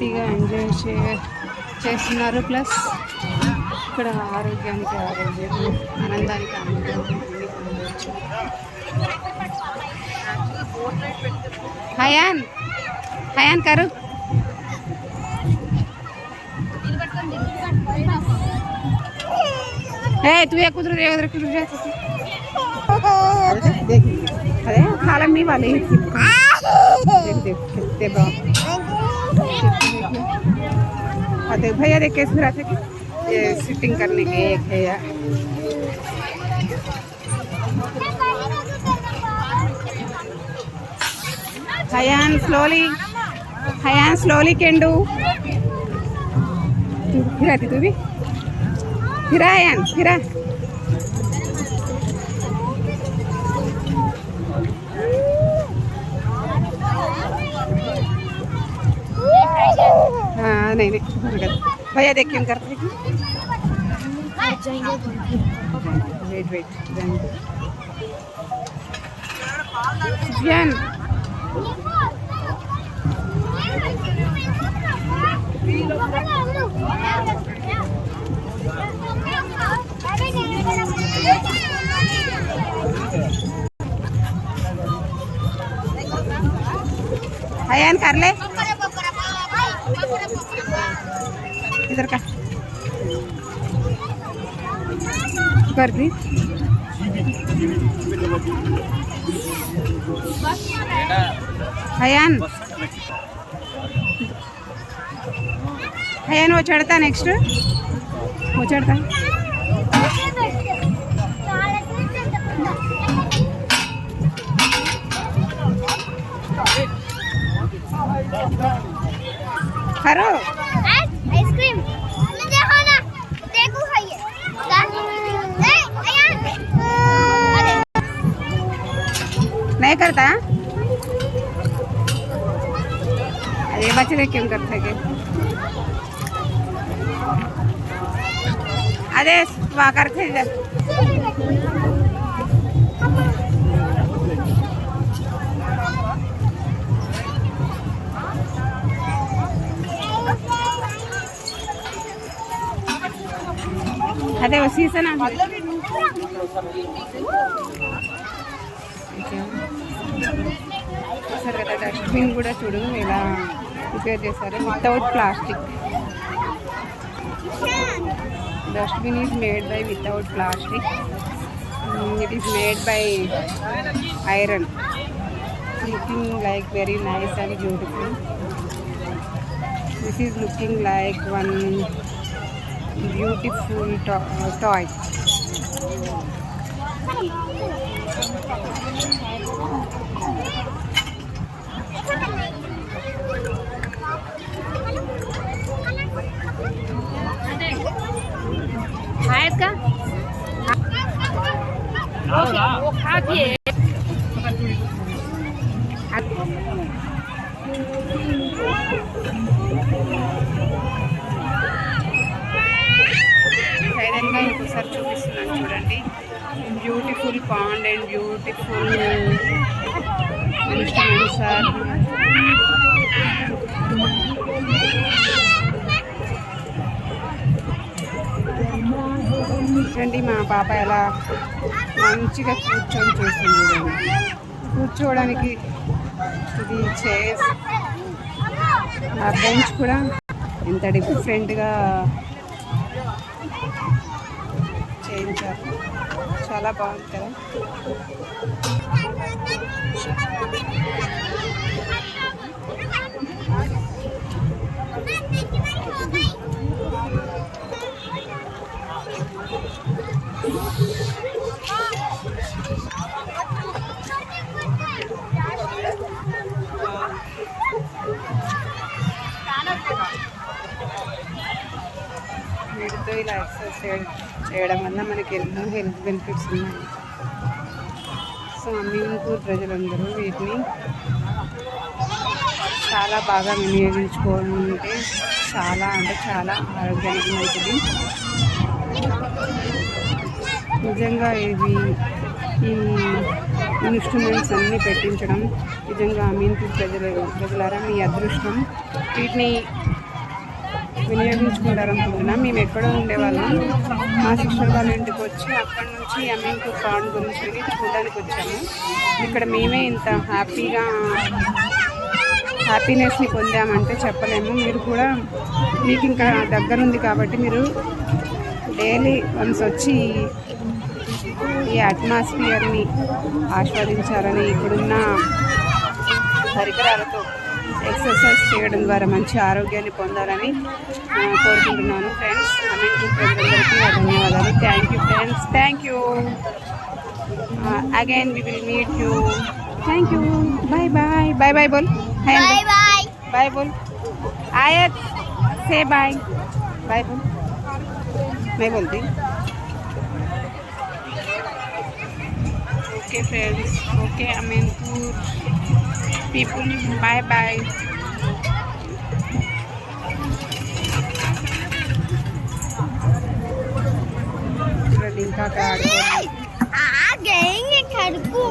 హ్యాపీగా ఎంజాయ్ చేస్తున్నారు. ప్లస్ ఇక్కడ ఆరోగ్యానికి ఆరోగ్యం, ఆనందానికి ఆనందం పొందవచ్చు. హయాన్ హయాన్ కరు तू एक उधर अरे खाला नहीं वाले देख देख कितने देख भैया देख कैसे रहा था कि ये सिटिंग करने के एक है यार. Hayan slowly can do. फिरा थी तू भी फिरा यान फिरा. हाँ नहीं भैया देख क्यों करते हैं. वेट वेट हयान कर ले इधर का कर दी. हयान हयान वो चढ़ता नेक्स्ट वो चढ़ता करो आइसक्रीम देखो ना देखो खाइए नहीं करता. अरे बच्चे देख क्यों करते हैं. अरे वहाँ करते हैं అదే సీజన్ సరే కదా. డస్ట్బిన్ కూడా చూడు ఎలా ప్రిపేర్ చేశారు without plastic. Dustbin is made by without plastic. It is made by iron. Looking like very nice and beautiful. This is looking like one beautiful toy. हाय का वो खा दिए. ఫైనల్గా ఇంకోసారి చూపిస్తున్నాను చూడండి. Beautiful pond and beautiful instruments are. చూడండి మా పాప ఎలా మంచిగా కూర్చొని చూస్తుంది. కూర్చోవడానికి ఇది చైర్స్, ఆ బెంచ్ కూడా ఎంత డిఫరెంట్గా చేయించారు. చాలా బాగుంది కదా. వీటితో ఇలా ఎక్సర్సైజ్ చేయడం వల్ల మనకి ఎన్నో హెల్త్ బెనిఫిట్స్ ఉన్నాయి. సో అమీన్పూర్ ప్రజలందరూ వీటిని చాలా బాగా వినియోగించుకోవాలంటే చాలా అంటే చాలా ఆరోగ్యానికి మంచిది. నిజంగా ఇవి ఈ ఇన్స్ట్రుమెంట్స్ అన్నీ పెట్టించడం నిజంగా అమీన్పూర్ ప్రజలారా మీ అదృష్టం. వీటిని వినియోగించుకుంటారు అనుకుంటున్నాం. మేము ఎక్కడో ఉండేవాళ్ళం, మా సిస్టర్ వాళ్ళ ఇంటికి వచ్చి అక్కడ నుంచి అమీన్పూర్ పాండ్ గురించి చూడడానికి వచ్చాము. ఇక్కడ మేమే ఇంత హ్యాపీనెస్ని పొందామంటే చెప్పలేము. మీరు కూడా మీకు ఇంకా దగ్గర ఉంది కాబట్టి మీరు డైలీ వన్స్ వచ్చి ఈ అట్మాస్ఫియర్ని ఆస్వాదించాలని, ఇక్కడున్న పరికరాలతో ఎక్సర్సైజ్ చేయడం ద్వారా మంచి ఆరోగ్యాన్ని పొందాలని కోరుకుంటున్నాను ఫ్రెండ్స్. అమీన్పూర్ ప్రజలందరికీ ధన్యవాదాలు. Thank you friends, thank you. Again we will meet you. Thank you. Bye bye. Bye bye बोल. बाय बाय बाय बोल. आयत से बाय. बाय बोल. मैं बोलती. Okay friends, okay Ameenpur people, bye bye. ఇంకా आ गए खड़कू